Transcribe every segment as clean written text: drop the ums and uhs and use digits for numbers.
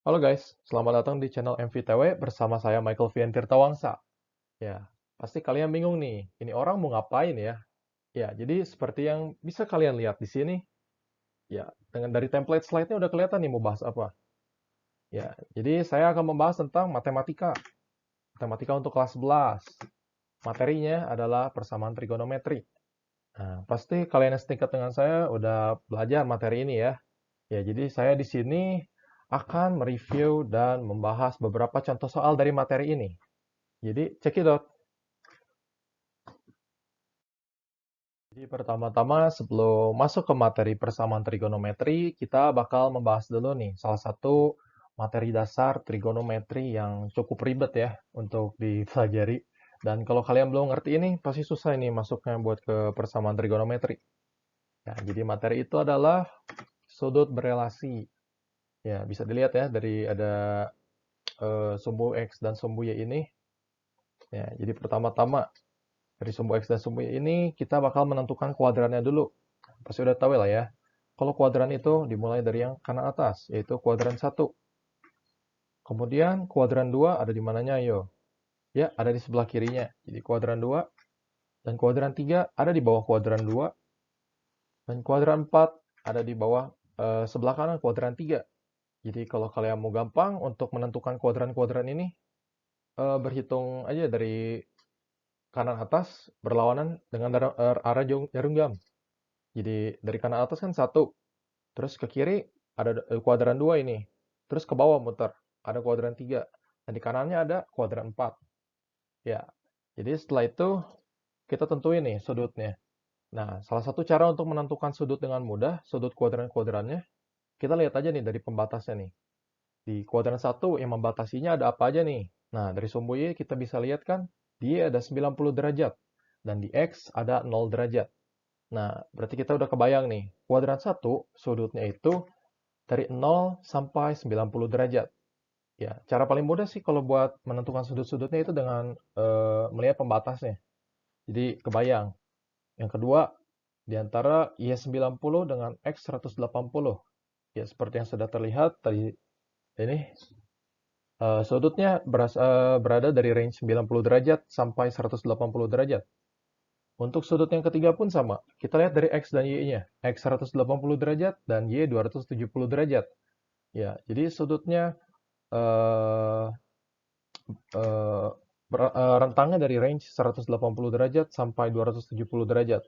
Halo guys, selamat datang di channel MVTW bersama saya Michael Vian Tirtawangsa. Ya, pasti kalian bingung nih, ini orang mau ngapain ya? Ya, jadi seperti yang bisa kalian lihat di sini, ya, dengan dari template slide-nya udah kelihatan nih mau bahas apa. Ya, jadi saya akan membahas tentang matematika. Matematika untuk kelas 11. Materinya adalah persamaan trigonometri. Nah, pasti kalian yang setingkat dengan saya udah belajar materi ini ya. Ya, jadi saya di sini akan mereview dan membahas beberapa contoh soal dari materi ini. Jadi, check it out. Jadi, pertama-tama sebelum masuk ke materi persamaan trigonometri, kita bakal membahas dulu nih salah satu materi dasar trigonometri yang cukup ribet ya untuk dipelajari. Dan kalau kalian belum ngerti ini, pasti susah ini masuknya buat ke persamaan trigonometri. Ya, jadi materi itu adalah sudut berelasi. Ya, bisa dilihat ya dari ada sumbu X dan sumbu Y ini. Ya, jadi pertama-tama dari sumbu X dan sumbu Y ini kita bakal menentukan kuadrannya dulu. Pasti udah tahu lah ya. Kalau kuadran itu dimulai dari yang kanan atas, yaitu kuadran 1. Kemudian kuadran 2 ada di mananya, yo? Ya, ada di sebelah kirinya. Jadi kuadran 2 dan kuadran 3 ada di bawah kuadran 2 dan kuadran 4 ada di bawah sebelah kanan kuadran 3. Jadi kalau kalian mau gampang untuk menentukan kuadran-kuadran ini, berhitung aja dari kanan atas berlawanan dengan arah jarum jam. Jadi dari kanan atas kan 1, terus ke kiri ada kuadran 2 ini. Terus ke bawah muter, ada kuadran 3. Dan di kanannya ada kuadran 4. Ya, jadi setelah itu kita tentuin nih sudutnya. Nah, salah satu cara untuk menentukan sudut dengan mudah, sudut kuadran-kuadrannya, kita lihat aja nih dari pembatasnya nih. Di kuadran 1 yang membatasinya ada apa aja nih? Nah, dari sumbu Y kita bisa lihat kan, di Y ada 90 derajat. Dan di X ada 0 derajat. Nah, berarti kita udah kebayang nih, kuadran 1 sudutnya itu dari 0 sampai 90 derajat. Ya, cara paling mudah sih kalau buat menentukan sudut-sudutnya itu dengan melihat pembatasnya. Jadi kebayang. Yang kedua, di antara Y90 dengan X180. Ya, seperti yang sudah terlihat tadi ini sudutnya berada dari range 90 derajat sampai 180 derajat. Untuk sudut yang ketiga pun sama. Kita lihat dari X dan Y-nya. X 180 derajat dan Y 270 derajat. Ya, jadi sudutnya eh, eh, rentangnya dari range 180 derajat sampai 270 derajat.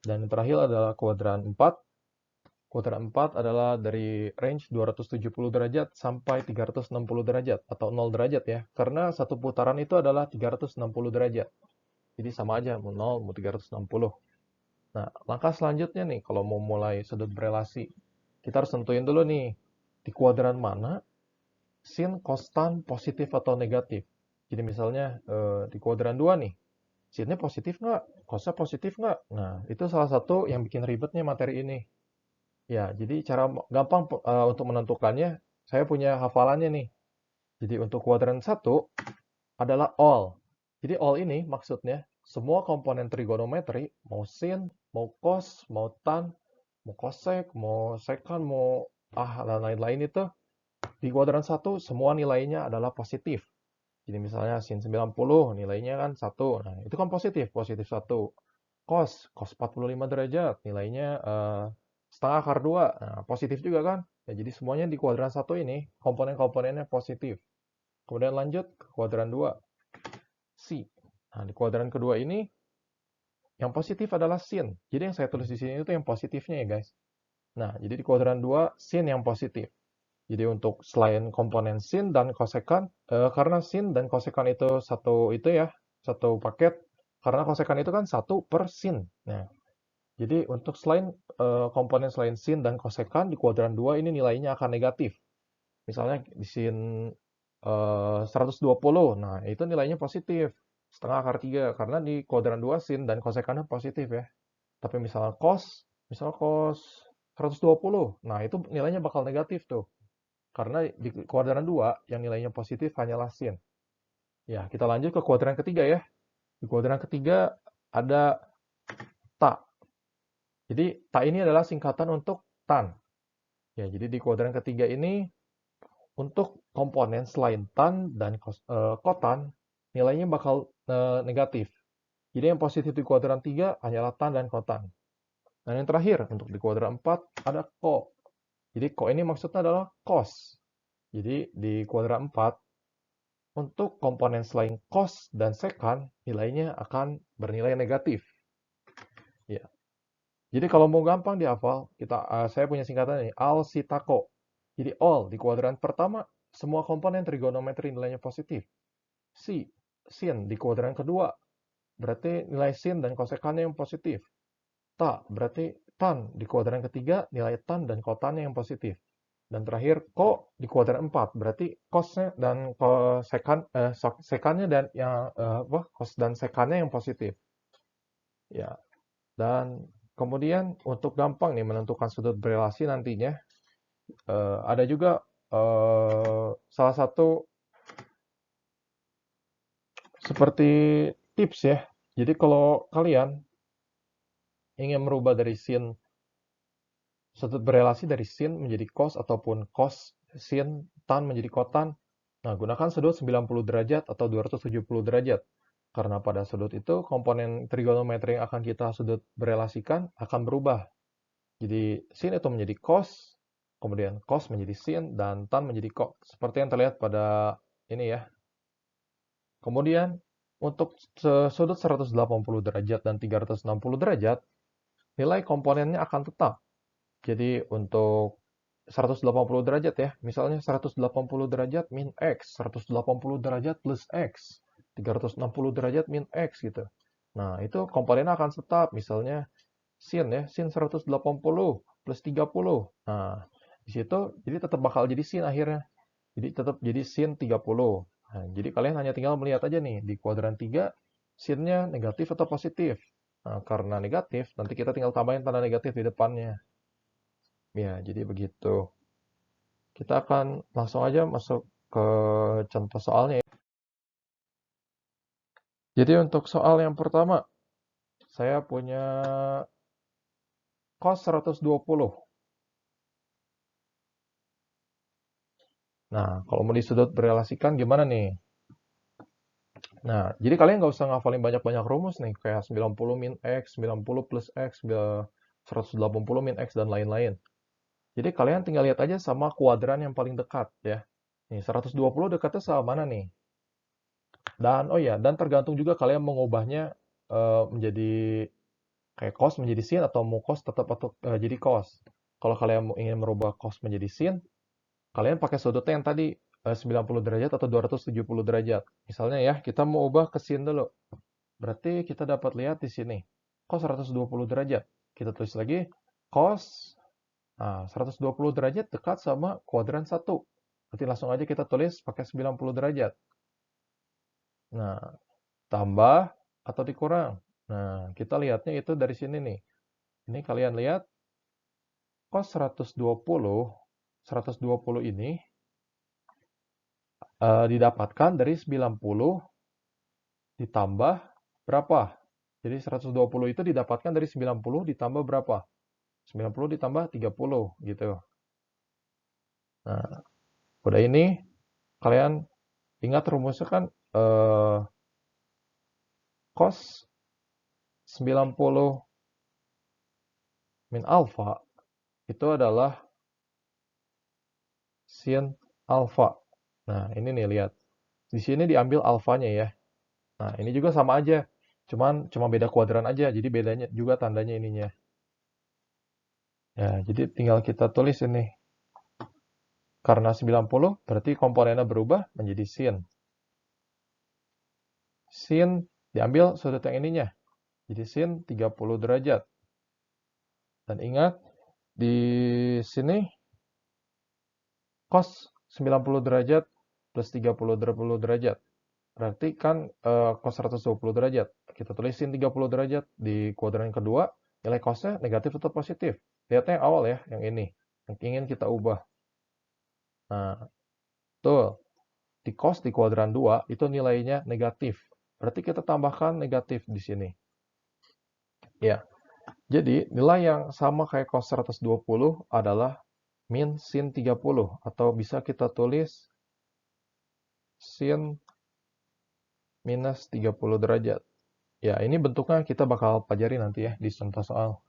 Dan yang terakhir adalah kuadran 4. Kuadran 4 adalah dari range 270 derajat sampai 360 derajat atau 0 derajat ya. Karena satu putaran itu adalah 360 derajat. Jadi sama aja mau 0 mau 360. Nah, langkah selanjutnya nih kalau mau mulai sudut berelasi, kita harus tentuin dulu nih di kuadran mana sin konstan positif atau negatif. Jadi misalnya di kuadran 2 nih, sinnya positif nggak? Cosnya positif nggak? Nah, itu salah satu yang bikin ribetnya materi ini. Ya, jadi cara gampang untuk menentukannya, saya punya hafalannya nih. Jadi untuk kuadran 1 adalah all. Jadi all ini maksudnya semua komponen trigonometri, mau sin, mau cos, mau tan, mau cosec, mau secant, mau dan lain-lain itu di kuadran 1 semua nilainya adalah positif. Jadi misalnya sin 90 nilainya kan 1. Nah, itu kan positif, positif 1. Cos 45 derajat nilainya setengah akar 2. Nah, positif juga kan? Ya, jadi semuanya di kuadran 1 ini komponen-komponennya positif. Kemudian lanjut ke kuadran 2, C. Nah, di kuadran kedua ini yang positif adalah sin. Jadi yang saya tulis di sini itu yang positifnya ya guys. Nah, jadi di kuadran 2 sin yang positif. Jadi untuk selain komponen sin dan kosekan, karena sin dan kosekan itu satu itu ya, satu paket. Karena kosekan itu kan 1/sin. Nah, jadi untuk selain komponen selain sin dan kosekan di kuadran 2 ini nilainya akan negatif. Misalnya di sin 120, nah itu nilainya positif. Setengah akar 3, karena di kuadran 2 sin dan kosekannya positif ya. Tapi misal cos 120, nah itu nilainya bakal negatif tuh. Karena di kuadran 2 yang nilainya positif hanyalah sin. Ya, kita lanjut ke kuadran ketiga ya. Di kuadran ketiga ada ta. Jadi ta ini adalah singkatan untuk tan. Ya, jadi di kuadran ketiga ini untuk komponen selain tan dan kotan, nilainya bakal negatif. Jadi yang positif di kuadran 3 hanyalah tan dan kotan. Dan yang terakhir, untuk di kuadran 4 ada ko. Jadi ko ini maksudnya adalah cos. Jadi di kuadran 4, untuk komponen selain cos dan sekan, nilainya akan bernilai negatif. Ya. Jadi kalau mau gampang dihafal, saya punya singkatan ini, all sitako. Jadi all di kuadran pertama, semua komponen trigonometri nilainya positif. Sin di kuadran kedua, berarti nilai sin dan kosekannya yang positif. Berarti tan di kuadran ketiga, nilai tan dan kotannya yang positif. Dan terakhir, ko di kuadran 4, berarti cosnya dan sekannya dan cos dan sekannya yang positif. Ya. Dan kemudian untuk gampang nih menentukan sudut berelasi nantinya, ada juga salah satu seperti tips ya. Jadi kalau kalian ingin merubah dari sin sudut berelasi dari sin menjadi cos ataupun cos sin tan menjadi kotan, nah gunakan sudut 90 derajat atau 270 derajat. Karena pada sudut itu komponen trigonometri yang akan kita sudut berelasikan akan berubah. Jadi sin itu menjadi cos, kemudian cos menjadi sin, dan tan menjadi cos. Seperti yang terlihat pada ini ya. Kemudian untuk sudut 180 derajat dan 360 derajat, nilai komponennya akan tetap. Jadi untuk 180 derajat ya, misalnya 180 derajat min X, 180 derajat plus X, 360 derajat min X gitu. Nah, itu komponennya akan tetap, misalnya sin ya, sin 180 plus 30. Nah, di situ jadi tetap bakal jadi sin akhirnya. Jadi tetap jadi sin 30. Nah, jadi kalian hanya tinggal melihat aja nih di kuadran 3 sinnya negatif atau positif. Nah, karena negatif, nanti kita tinggal tambahin tanda negatif di depannya. Ya, jadi begitu. Kita akan langsung aja masuk ke contoh soalnya ya. Jadi untuk soal yang pertama, saya punya cos 120. Nah, kalau mau disudut berelasikan gimana nih? Nah, jadi kalian nggak usah ngafalin banyak-banyak rumus nih, kayak 90 min X, 90 plus X, 180 min X, dan lain-lain. Jadi kalian tinggal lihat aja sama kuadran yang paling dekat ya. Nih, 120 dekatnya sama mana nih? Dan, oh ya, dan tergantung juga kalian mengubahnya menjadi kayak cos menjadi sin atau mau cos tetap atau jadi cos. Kalau kalian ingin merubah cos menjadi sin, kalian pakai sudutnya yang tadi 90 derajat atau 270 derajat. Misalnya ya, kita mau ubah ke sin dulu. Berarti kita dapat lihat di sini, cos 120 derajat. Kita tulis lagi, cos 120 derajat dekat sama kuadran 1. Berarti langsung aja kita tulis pakai 90 derajat. Nah, tambah atau dikurang. Nah, kita lihatnya itu dari sini nih. Ini kalian lihat, cos 120 ini didapatkan dari 90 ditambah berapa? Jadi 120 itu didapatkan dari 90 ditambah berapa? 90 ditambah 30 gitu. Nah, udah ini kalian ingat rumusnya kan cos 90 min alfa itu adalah sin alfa. Nah, ini nih lihat. Di sini diambil alfanya ya. Nah, ini juga sama aja. Cuma beda kuadran aja. Jadi bedanya juga tandanya ininya. Ya, jadi tinggal kita tulis ini. Karena 90 berarti komponennya berubah menjadi sin. Sin diambil sudut yang ininya. Jadi sin 30 derajat. Dan ingat, di sini cos 90 derajat plus 30 derajat. Berarti kan cos 120 derajat. Kita tulisin 30 derajat di kuadran kedua, nilai cosnya negatif atau positif. Lihatnya yang awal ya, yang ini. Yang ingin kita ubah. Nah, tuh. Di cos di kuadran 2 itu nilainya negatif. Berarti kita tambahkan negatif di sini. Ya. Jadi, nilai yang sama kayak cos 120 adalah min sin 30. Atau bisa kita tulis sin minus 30 derajat. Ya, ini bentuknya kita bakal pelajari nanti ya di contoh soal.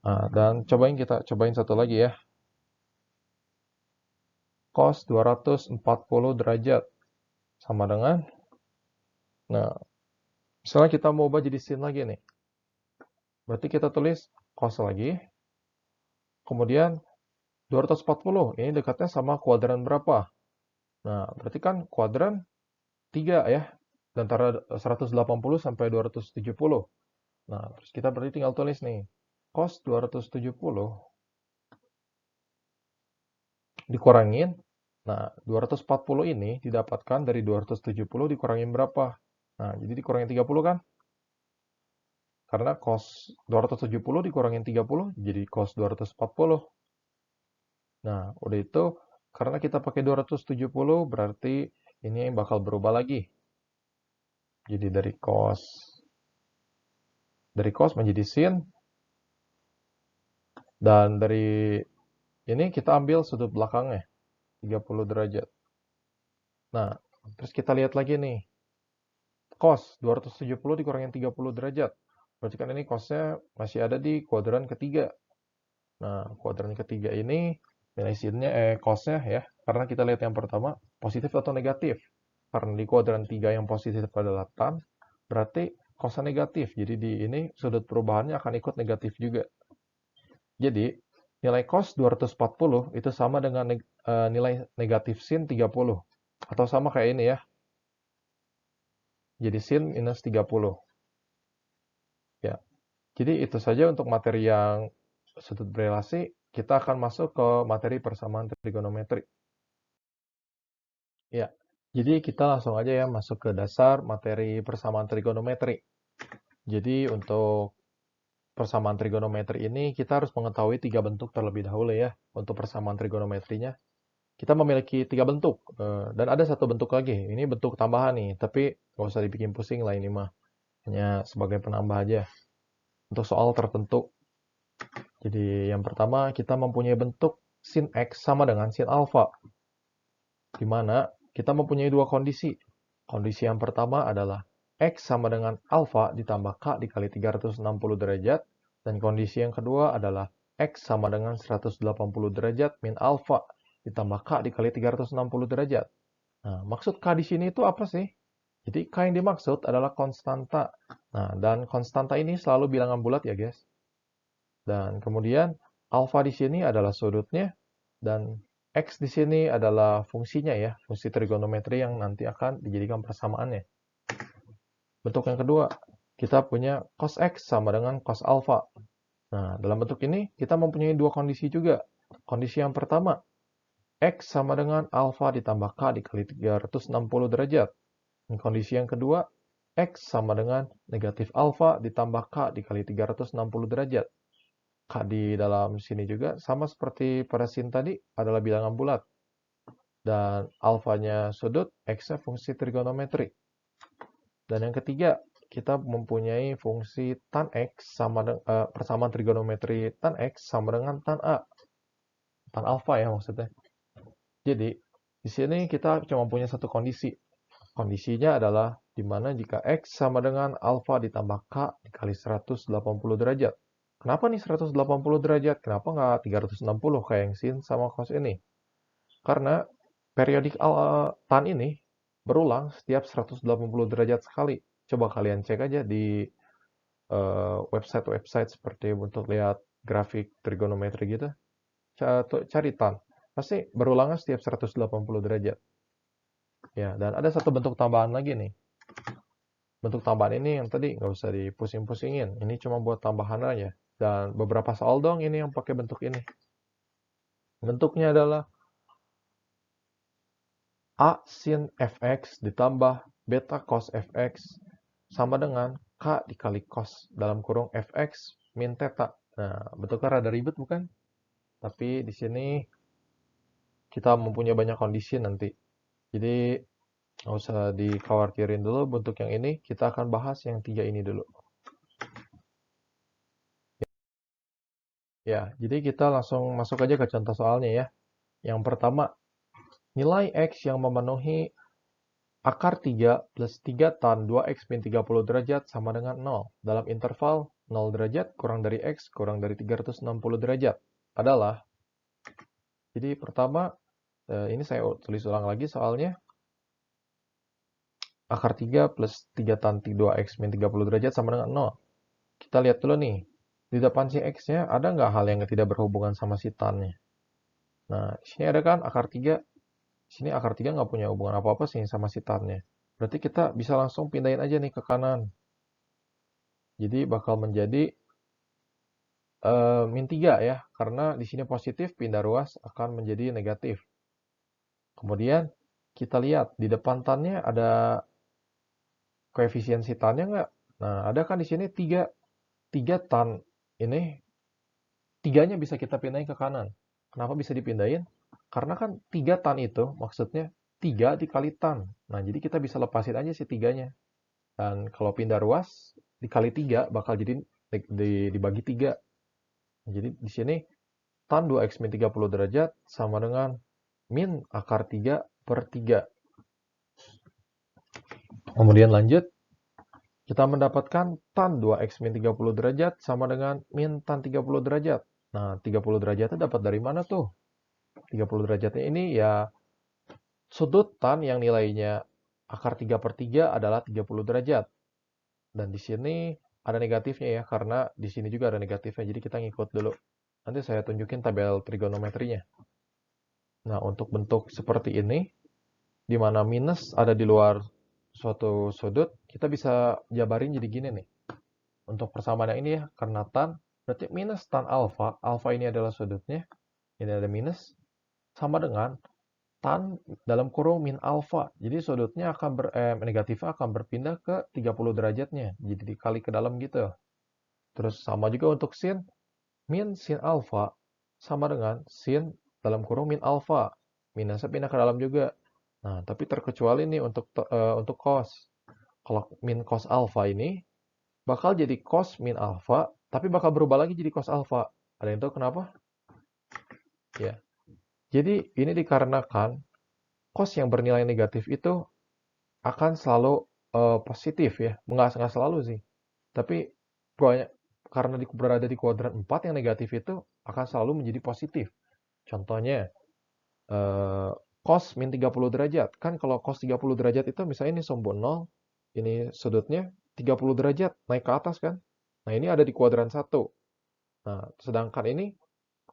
Nah, dan kita cobain satu lagi ya. Cos 240 derajat sama dengan, nah, misalnya kita mau ubah jadi sin lagi nih. Berarti kita tulis cos lagi. Kemudian 240, ini dekatnya sama kuadran berapa? Nah, berarti kan kuadran 3 ya. Antara 180 sampai 270. Nah, terus kita berarti tinggal tulis nih. Cos 270 dikurangin. Nah, 240 ini didapatkan dari 270 dikurangin berapa? Nah, jadi dikurangin 30 kan? Karena cos 270 dikurangin 30 jadi cos 240. Nah, udah itu karena kita pakai 270 berarti ini bakal berubah lagi. Jadi dari cos menjadi sin, dan dari ini kita ambil sudut belakangnya 30 derajat. Nah, terus kita lihat lagi nih. Cos 270 dikurangin 30 derajat. Berarti kan ini cosnya masih ada di kuadran ketiga. Nah, kuadran ketiga ini nilai sinnya cosnya ya. Karena kita lihat yang pertama positif atau negatif. Karena di kuadran 3 yang positif adalah tan, berarti cosnya negatif. Jadi di ini sudut perubahannya akan ikut negatif juga. Jadi nilai cos 240 itu sama dengan nilai negatif sin 30. Atau sama kayak ini ya. Jadi sin minus 30. Ya. Jadi itu saja untuk materi yang sudut berelasi. Kita akan masuk ke materi persamaan trigonometri. Ya. Jadi kita langsung aja ya masuk ke dasar materi persamaan trigonometri. Jadi untuk persamaan trigonometri ini kita harus mengetahui 3 bentuk terlebih dahulu ya untuk persamaan trigonometrinya. Kita memiliki 3 bentuk dan ada satu bentuk lagi. Ini bentuk tambahan nih, tapi nggak usah dibikin pusing lah ini mah. Hanya sebagai penambah aja untuk soal tertentu. Jadi yang pertama kita mempunyai bentuk sin X sama dengan sin alfa. Di mana kita mempunyai dua kondisi. Kondisi yang pertama adalah X sama dengan alfa ditambah K dikali 360 derajat. Dan kondisi yang kedua adalah X sama dengan 180 derajat min alfa ditambah K dikali 360 derajat. Nah, maksud K di sini itu apa sih? Jadi K yang dimaksud adalah konstanta. Nah, dan konstanta ini selalu bilangan bulat ya guys. Dan kemudian alfa di sini adalah sudutnya dan X di sini adalah fungsinya ya, fungsi trigonometri yang nanti akan dijadikan persamaannya. Bentuk yang kedua, kita punya cos X sama dengan cos alfa. Nah, dalam bentuk ini kita mempunyai dua kondisi juga. Kondisi yang pertama, X sama dengan alfa ditambah K dikali 360 derajat. Dan kondisi yang kedua, X sama dengan negatif alfa ditambah K dikali 360 derajat. K di dalam sini juga sama seperti pada sin tadi adalah bilangan bulat. Dan alfanya sudut, X-nya fungsi trigonometri. Dan yang ketiga, kita mempunyai fungsi tan X sama persamaan trigonometri tan X sama dengan tan A. Tan alfa ya maksudnya. Jadi, di sini kita cuma punya satu kondisi. Kondisinya adalah di mana jika X sama dengan alfa ditambah K dikali 180 derajat. Kenapa nih 180 derajat? Kenapa nggak 360 kayak yang sin sama cos ini? Karena periodik tan ini berulang setiap 180 derajat sekali. Coba kalian cek aja di website-website seperti untuk lihat grafik trigonometri gitu. Cari tan. Pasti berulangnya setiap 180 derajat. Ya, dan ada satu bentuk tambahan lagi nih. Bentuk tambahan ini yang tadi nggak usah dipusing-pusingin. Ini cuma buat tambahan aja. Dan beberapa soal dong ini yang pakai bentuk ini. Bentuknya adalah A sin fx ditambah beta cos fx sama dengan K dikali cos dalam kurung fx min theta. Nah, bentuknya rada ribet bukan? Tapi di sini kita mempunyai banyak kondisi nanti. Jadi nggak usah dikhawatirin dulu bentuk yang ini. Kita akan bahas yang 3 ini dulu. Ya, jadi kita langsung masuk aja ke contoh soalnya ya. Yang pertama, nilai X yang memenuhi akar 3 plus 3 tan 2X min 30 derajat sama dengan 0 dalam interval 0 derajat kurang dari X kurang dari 360 derajat adalah, jadi pertama, ini saya tulis ulang lagi soalnya, akar 3 plus 3 tan 2X min 30 derajat sama dengan 0. Kita lihat dulu nih, di depan si X-nya ada nggak hal yang tidak berhubungan sama si tan-nya? Nah, di sini ada kan akar 3, sini akar 3 nggak punya hubungan apa-apa sih sama si tan-nya. Berarti kita bisa langsung pindahin aja nih ke kanan. Jadi bakal menjadi min 3 ya, karena di sini positif, pindah ruas akan menjadi negatif. Kemudian kita lihat di depan tan-nya ada koefisien tan-nya nggak? Nah, ada kan di sini 3, 3 tan ini, 3-nya bisa kita pindahin ke kanan. Kenapa bisa dipindahin? Karena kan 3 tan itu maksudnya 3 dikali tan. Nah, jadi kita bisa lepasin aja si 3-nya. Dan kalau pindah ruas, dikali 3 bakal jadi dibagi 3. Jadi di sini tan 2x min 30 derajat sama dengan min akar 3 per 3. Kemudian lanjut, kita mendapatkan tan 2x min 30 derajat sama dengan min tan 30 derajat. Nah, 30 derajatnya dapat dari mana tuh? 30 derajatnya ini ya sudut tan yang nilainya akar 3 per 3 adalah 30 derajat. Dan di sini ada negatifnya ya, karena di sini juga ada negatifnya. Jadi kita ngikut dulu. Nanti saya tunjukin tabel trigonometrinya. Nah, untuk bentuk seperti ini, di mana minus ada di luar suatu sudut, kita bisa jabarin jadi gini nih. Untuk persamaan yang ini ya, karena tan, berarti minus tan alfa, alfa ini adalah sudutnya, ini ada minus, sama dengan tan dalam kurung min alfa. Jadi sudutnya akan negatifnya akan berpindah ke 30 derajatnya, jadi dikali ke dalam gitu. Terus sama juga untuk sin, min sin alfa sama dengan sin dalam kurung min alfa. Minusnya pindah ke dalam juga. Nah, tapi terkecuali nih untuk cos. Kalau min cos alfa ini bakal jadi cos min alfa, tapi bakal berubah lagi jadi cos alfa. Ada yang tahu kenapa? Ya. Jadi ini dikarenakan cos yang bernilai negatif itu akan selalu positif ya. Nggak selalu sih. Tapi banyak, karena berada di kuadran 4 yang negatif itu akan selalu menjadi positif. Contohnya, eh, cos min 30 derajat. Kan kalau cos 30 derajat itu misalnya ini sumbu 0, ini sudutnya 30 derajat, naik ke atas kan. Nah, ini ada di kuadran 1. Nah, sedangkan ini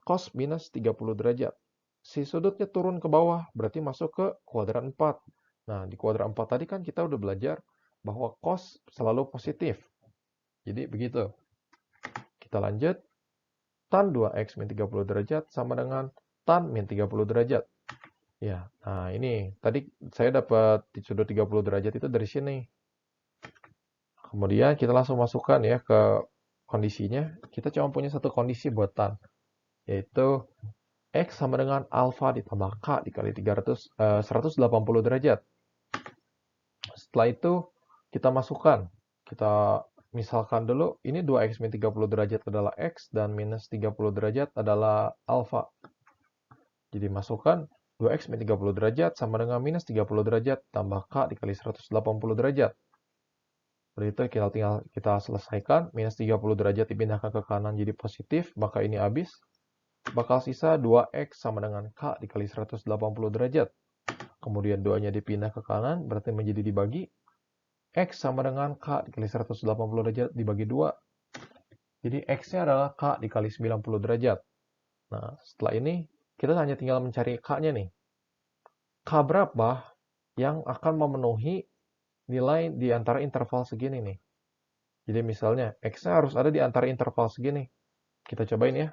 cos minus 30 derajat. Si sudutnya turun ke bawah, berarti masuk ke kuadran 4. Nah, di kuadran 4 tadi kan kita udah belajar bahwa cos selalu positif. Jadi begitu. Kita lanjut. Tan 2x min 30 derajat sama dengan tan min 30 derajat. Ya, nah ini tadi saya dapat di sudut 30 derajat itu dari sini. Kemudian kita langsung masukkan ya ke kondisinya. Kita cuma punya satu kondisi buat tan, yaitu X sama dengan alfa ditambah K dikali 180 derajat. Setelah itu kita masukkan. Kita misalkan dulu, ini 2X min 30 derajat adalah X dan minus 30 derajat adalah alfa. Jadi masukkan 2X min 30 derajat sama dengan minus 30 derajat tambah K dikali 180 derajat. Seperti itu tinggal kita selesaikan. Minus 30 derajat dipindahkan ke kanan jadi positif, maka ini habis. Bakal sisa 2X sama dengan K dikali 180 derajat. Kemudian 2-nya dipindah ke kanan, berarti menjadi dibagi. X sama dengan K dikali 180 derajat dibagi 2. Jadi X-nya adalah K dikali 90 derajat. Nah, setelah ini kita hanya tinggal mencari K-nya nih. K berapa yang akan memenuhi nilai di antara interval segini nih. Jadi misalnya X-nya harus ada di antara interval segini. Kita cobain ya.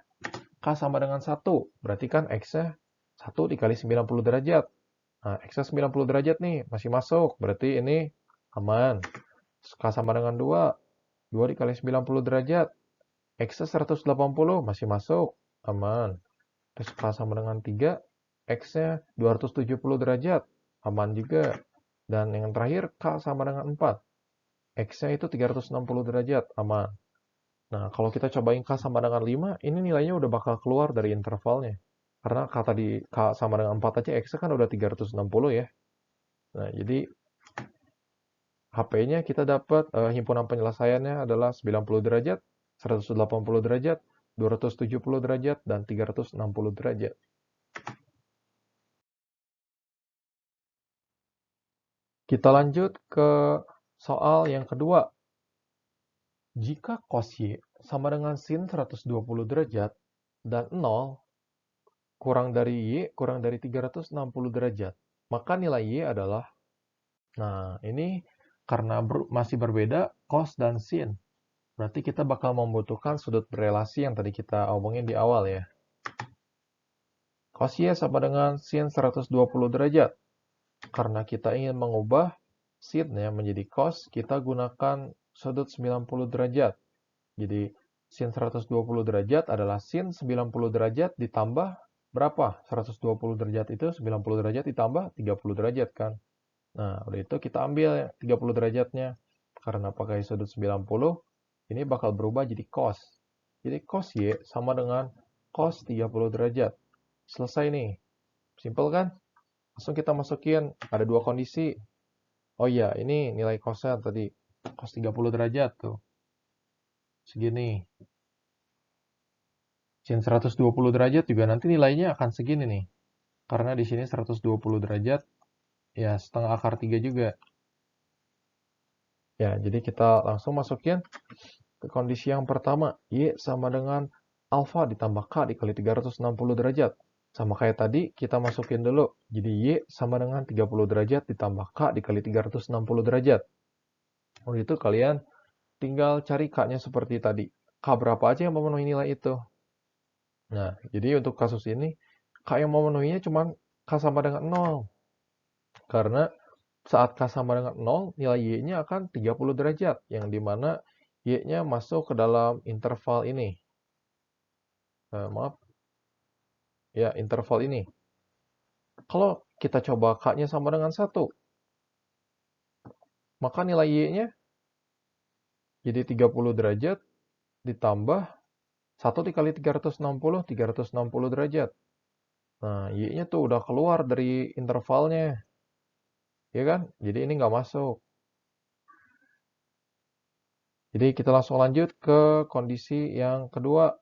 K sama dengan 1. Berarti kan X-nya 1 dikali 90 derajat. Nah, X-nya 90 derajat nih. Masih masuk. Berarti ini aman. K sama dengan 2. 2 dikali 90 derajat. X-nya 180. Masih masuk. Aman. Terus K sama dengan 3. X-nya 270 derajat. Aman juga. Dan yang terakhir K sama dengan 4. X-nya itu 360 derajat. Aman. Nah, kalau kita cobain K sama dengan 5, ini nilainya udah bakal keluar dari intervalnya. Karena K tadi K sama dengan 4 aja, X kan udah 360 ya. Nah, jadi HP-nya kita dapat himpunan penyelesaiannya adalah 90 derajat, 180 derajat, 270 derajat, dan 360 derajat. Kita lanjut ke soal yang kedua. Jika cos Y sama dengan sin 120 derajat dan 0 kurang dari Y kurang dari 360 derajat, maka nilai Y adalah, nah ini karena masih berbeda cos dan sin, berarti kita bakal membutuhkan sudut berelasi yang tadi kita omongin di awal ya. Cos Y sama dengan sin 120 derajat. Karena kita ingin mengubah sin-nya menjadi cos, kita gunakan sudut 90 derajat. Jadi sin 120 derajat adalah sin 90 derajat ditambah berapa? 120 derajat itu 90 derajat ditambah 30 derajat kan. Nah, udah itu kita ambil 30 derajatnya. Karena pakai sudut 90, ini bakal berubah jadi cos. Jadi cos Y sama dengan cos 30 derajat. Selesai nih. Simple kan? Langsung kita masukin, ada dua kondisi. Oh iya, ini nilai cosnya tadi. Cos 30 derajat tuh. Segini. Sin 120 derajat juga nanti nilainya akan segini nih. Karena di sini 120 derajat, ya setengah akar 3 juga. Ya, jadi kita langsung masukin ke kondisi yang pertama. Y sama dengan alfa ditambah K dikali 360 derajat. Sama kayak tadi, kita masukin dulu. Jadi Y sama dengan 30 derajat ditambah K dikali 360 derajat. Untuk itu kalian tinggal cari K-nya seperti tadi. K berapa aja yang memenuhi nilai itu. Nah, jadi untuk kasus ini, K yang memenuhinya cuma K sama dengan 0. Karena saat K sama dengan 0, nilai Y-nya akan 30 derajat. Yang dimana Y-nya masuk ke dalam interval ini. Maaf. Ya, interval ini. Kalau kita coba K-nya sama dengan 1, maka nilai Y-nya jadi 30 derajat ditambah 1 dikali 360 derajat. Nah, Y-nya tuh udah keluar dari intervalnya. Ya kan? Jadi ini nggak masuk. Jadi kita langsung lanjut ke kondisi yang kedua.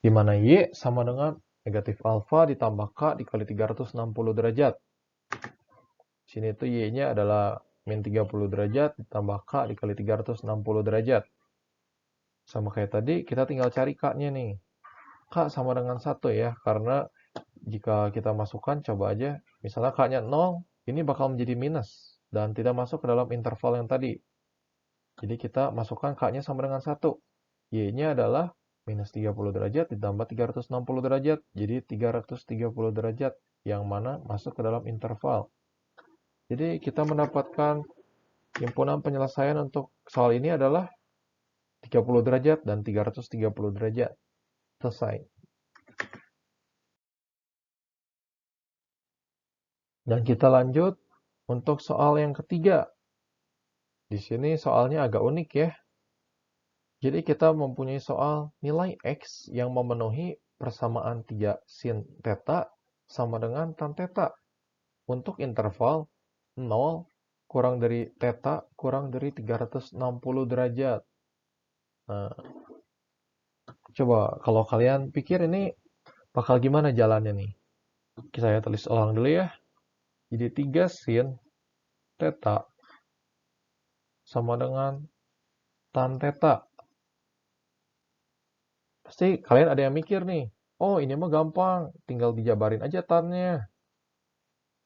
Di mana Y sama dengan negatif alfa ditambah K dikali 360 derajat. Sini tuh Y-nya adalah min 30 derajat ditambah K dikali 360 derajat. Sama kayak tadi, kita tinggal cari K-nya nih. K sama dengan 1 ya, karena jika kita masukkan, coba aja. Misalnya K-nya 0, ini bakal menjadi minus. Dan tidak masuk ke dalam interval yang tadi. Jadi kita masukkan K-nya sama dengan 1. Y-nya adalah minus 30 derajat ditambah 360 derajat. Jadi 330 derajat yang mana masuk ke dalam interval. Jadi kita mendapatkan himpunan penyelesaian untuk soal ini adalah 30 derajat dan 330 derajat. Selesai. Dan kita lanjut untuk soal yang ketiga. Di sini soalnya agak unik ya. Jadi kita mempunyai soal nilai X yang memenuhi persamaan 3 sin theta sama dengan tan theta untuk interval 0 kurang dari theta kurang dari 360 derajat. Nah, coba kalau kalian pikir ini bakal gimana jalannya nih? Saya tulis ulang dulu ya. Jadi 3 sin theta sama dengan tan theta. Pasti kalian ada yang mikir nih, oh ini mah gampang, tinggal dijabarin aja tannya.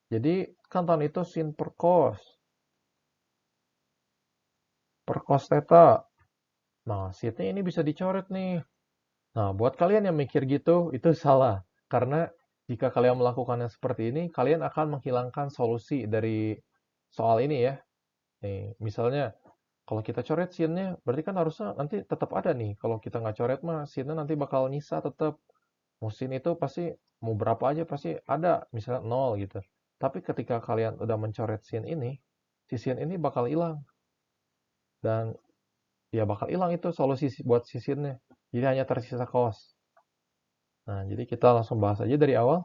Jadi kan tan itu sin per cos theta. Nah, sinnya ini bisa dicoret nih. Nah, buat kalian yang mikir gitu, itu salah. Karena jika kalian melakukannya seperti ini, kalian akan menghilangkan solusi dari soal ini ya. Nih, misalnya, kalau kita coret sinnya, berarti kan harusnya nanti tetap ada nih. Kalau kita nggak coret mah, sinnya nanti bakal nyisa tetap. Mesin itu pasti mau berapa aja pasti ada, misalnya 0 gitu. Tapi ketika kalian udah mencoret scene ini, si sin ini bakal hilang. Dan ya bakal hilang itu solusi buat si sinnya. Jadi hanya tersisa cos. Nah, jadi kita langsung bahas aja dari awal.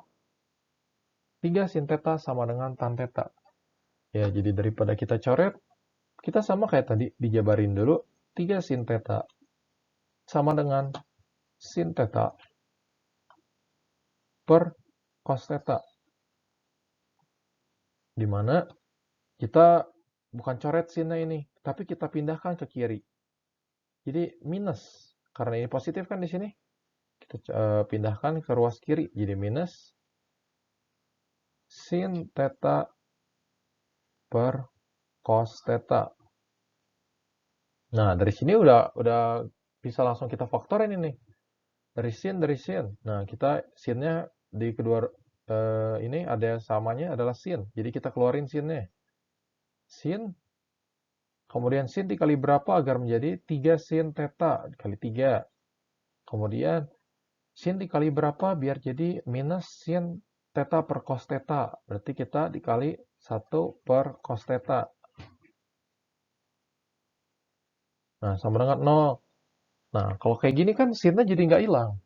3 sin theta sama dengan tan theta. Ya, jadi daripada kita coret, kita sama kayak tadi, dijabarin dulu. 3 sin theta sama dengan sin theta per cos theta. Dimana kita bukan coret sinnya ini, tapi kita pindahkan ke kiri. Jadi minus. Karena ini positif kan di sini. Kita pindahkan ke ruas kiri. Jadi minus sin theta per cos theta. Nah, dari sini udah bisa langsung kita faktorin ini. Dari sin. Nah, kita sinnya di kedua ini ada samanya adalah sin. Jadi kita keluarin sinnya. Sin, kemudian sin dikali berapa agar menjadi 3 sin theta dikali 3. Kemudian sin dikali berapa biar jadi minus sin theta per cos theta. Berarti kita dikali 1 per cos theta. Nah, sama dengan 0. Nah, kalau kayak gini kan sinnya jadi nggak hilang.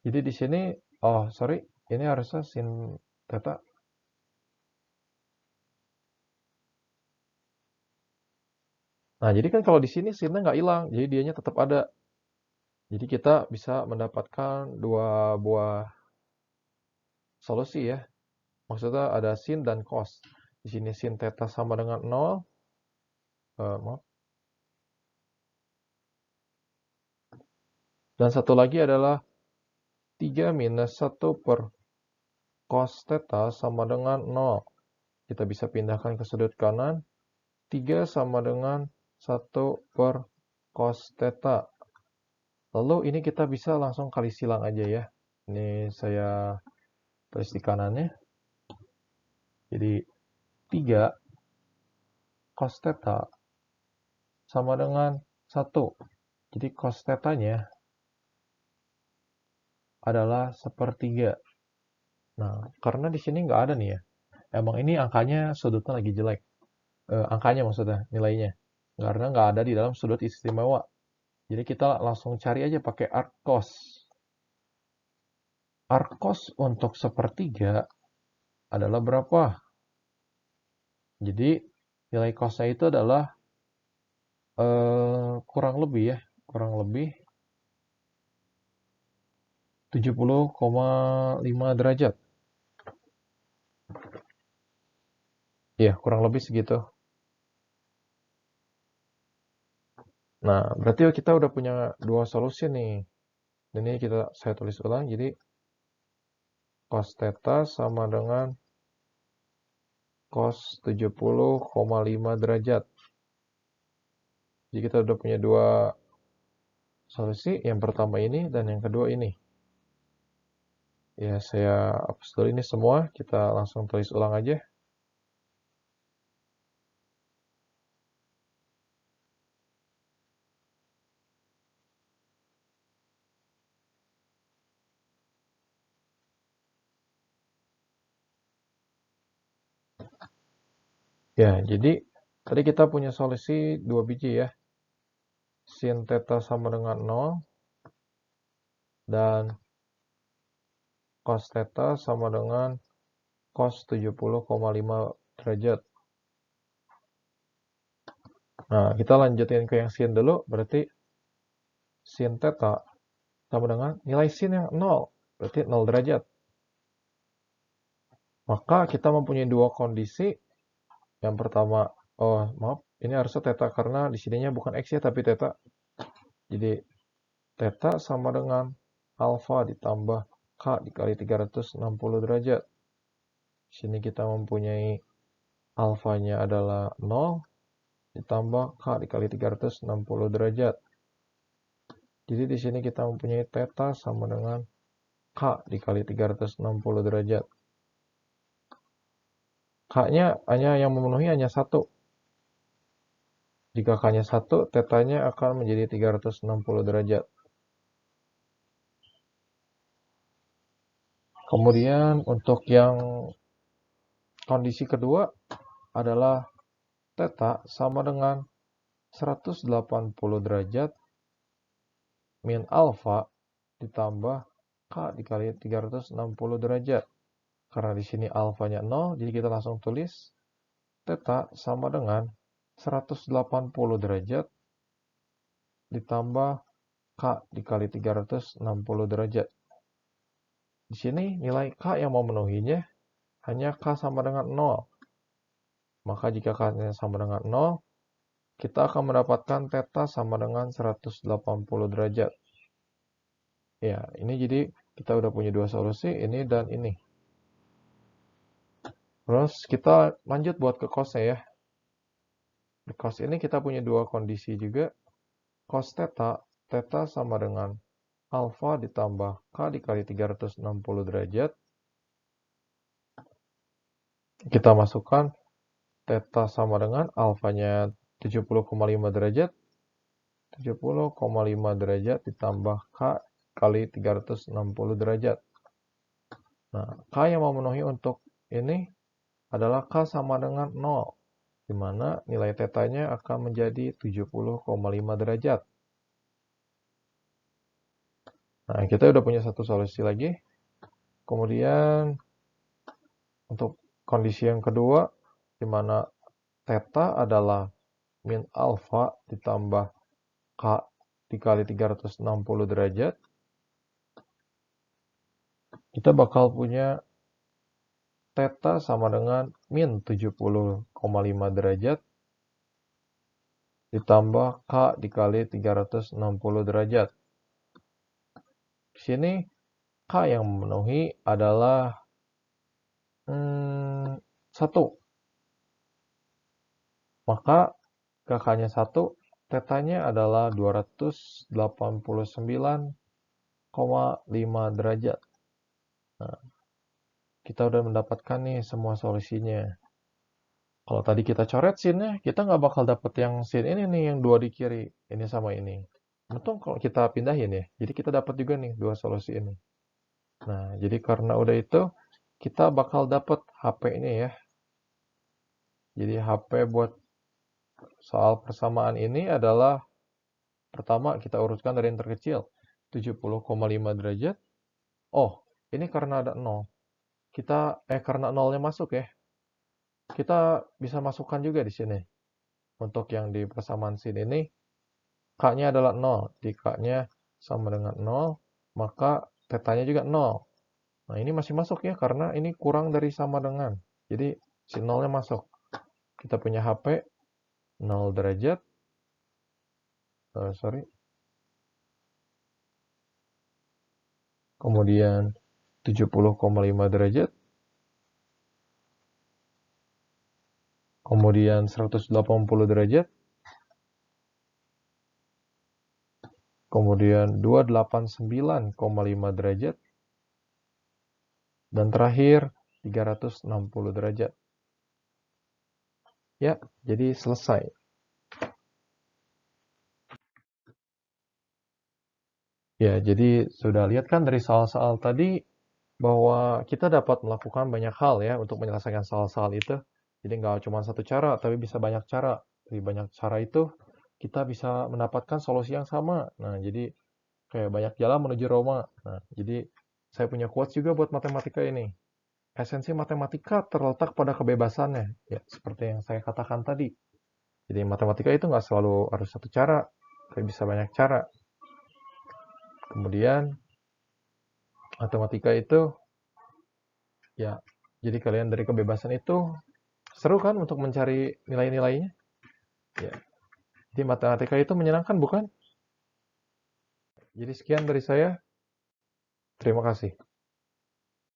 Jadi di sini, oh sorry, ini harusnya sin theta. Nah, jadi kan kalau di sini sinnya nggak hilang, jadi dianya tetap ada. Jadi kita bisa mendapatkan dua buah solusi ya. Maksudnya ada sin dan cos. Di sini sin theta sama dengan 0. Maaf. Dan satu lagi adalah 3 minus 1 per cos theta sama dengan 0. Kita bisa pindahkan ke sudut kanan. 3 sama dengan 1 per cos theta. Lalu ini kita bisa langsung kali silang aja ya. Ini saya tulis di kanannya. Jadi 3 cos theta sama dengan 1. Jadi cos theta-nya adalah sepertiga. Nah, karena di sini nggak ada nih ya. Emang ini angkanya sudutnya lagi jelek. Angkanya maksudnya, nilainya. Karena nggak ada di dalam sudut istimewa. Jadi kita langsung cari aja pakai arc cos. Arc cos untuk sepertiga adalah berapa? Jadi nilai cosnya itu adalah kurang lebih ya, kurang lebih 70,5 derajat. Ya, kurang lebih segitu. Nah, berarti kita udah punya dua solusi nih. Ini saya tulis ulang. Jadi cos theta sama dengan cos 70,5 derajat. Jadi kita udah punya dua solusi. Yang pertama ini dan yang kedua ini. Ya, saya hapus dulu ini semua. Kita langsung tulis ulang aja. Ya, jadi tadi kita punya solusi dua biji ya. Sin theta sama dengan 0 dan cos theta sama dengan cos 70,5 derajat. Nah, kita lanjutin ke yang sin dulu. Berarti sin theta sama dengan nilai sin yang 0. Berarti 0 derajat. Maka kita mempunyai dua kondisi. Yang pertama, oh maaf, ini harusnya theta karena di sininya bukan x ya, tapi theta. Jadi, theta sama dengan alfa ditambah k dikali 360 derajat. Di sini kita mempunyai alfanya adalah 0 ditambah k dikali 360 derajat. Jadi di sini kita mempunyai theta sama dengan k dikali 360 derajat. K-nya hanya yang memenuhi hanya 1. Jika K-nya 1, theta-nya akan menjadi 360 derajat. Kemudian untuk yang kondisi kedua adalah Theta sama dengan 180 derajat min alfa ditambah K dikali 360 derajat. Karena di sini alfanya 0, jadi kita langsung tulis theta sama dengan 180 derajat ditambah K dikali 360 derajat. Di sini nilai K yang memenuhinya hanya K sama dengan 0. Maka jika K sama dengan 0, kita akan mendapatkan theta sama dengan 180 derajat. Ya, ini jadi kita udah punya dua solusi, ini dan ini. Terus kita lanjut buat ke cos-nya ya. Di cos ini kita punya dua kondisi juga. Cos theta, theta sama dengan alfa ditambah K dikali 360 derajat. Kita masukkan theta sama dengan alfanya 70,5 derajat. 70,5 derajat ditambah K kali 360 derajat. Nah, K yang memenuhi untuk ini adalah K sama dengan 0, di mana nilai tetanya akan menjadi 70,5 derajat. Nah, kita udah punya satu solusi lagi. Kemudian, untuk kondisi yang kedua, di mana theta adalah min alfa ditambah K dikali 360 derajat, kita bakal punya theta sama dengan min 70,5 derajat ditambah K dikali 360 derajat. Di sini K yang memenuhi adalah 1. Maka K-nya 1, tetanya adalah 289,5 derajat. Nah, kita udah mendapatkan nih semua solusinya. Kalau tadi kita coret scene-nya, kita nggak bakal dapet yang scene ini nih, yang dua di kiri. Ini sama ini. Untung kalau kita pindahin ya, jadi kita dapat juga nih dua solusi ini. Nah, jadi karena udah itu, kita bakal dapat HP ini ya. Jadi HP buat soal persamaan ini adalah, pertama kita urutkan dari yang terkecil, 70,5 derajat. Oh, ini karena ada 0. Karena 0-nya masuk ya, kita bisa masukkan juga di sini. Untuk yang di persamaan sini ini, K-nya adalah 0. Di K-nya sama dengan 0, maka tetanya juga 0. Nah, ini masih masuk ya, karena ini kurang dari sama dengan. Jadi, si 0-nya masuk. Kita punya HP 0 derajat. Kemudian 70,5 derajat. Kemudian 180 derajat. Kemudian 289,5 derajat. Dan terakhir 360 derajat. Ya, jadi selesai. Ya, jadi sudah lihat kan dari soal-soal tadi bahwa kita dapat melakukan banyak hal ya untuk menyelesaikan soal-soal itu. Jadi nggak cuma satu cara, tapi bisa banyak cara. Dari banyak cara itu, kita bisa mendapatkan solusi yang sama. Nah, jadi kayak banyak jalan menuju Roma. Nah, jadi saya punya quotes juga buat matematika ini. Esensi matematika terletak pada kebebasannya. Ya, seperti yang saya katakan tadi. Jadi matematika itu nggak selalu harus satu cara, tapi bisa banyak cara. Kemudian matematika itu ya, jadi kalian dari kebebasan itu seru kan untuk mencari nilai-nilainya? Ya. Jadi matematika itu menyenangkan bukan? Jadi sekian dari saya. Terima kasih.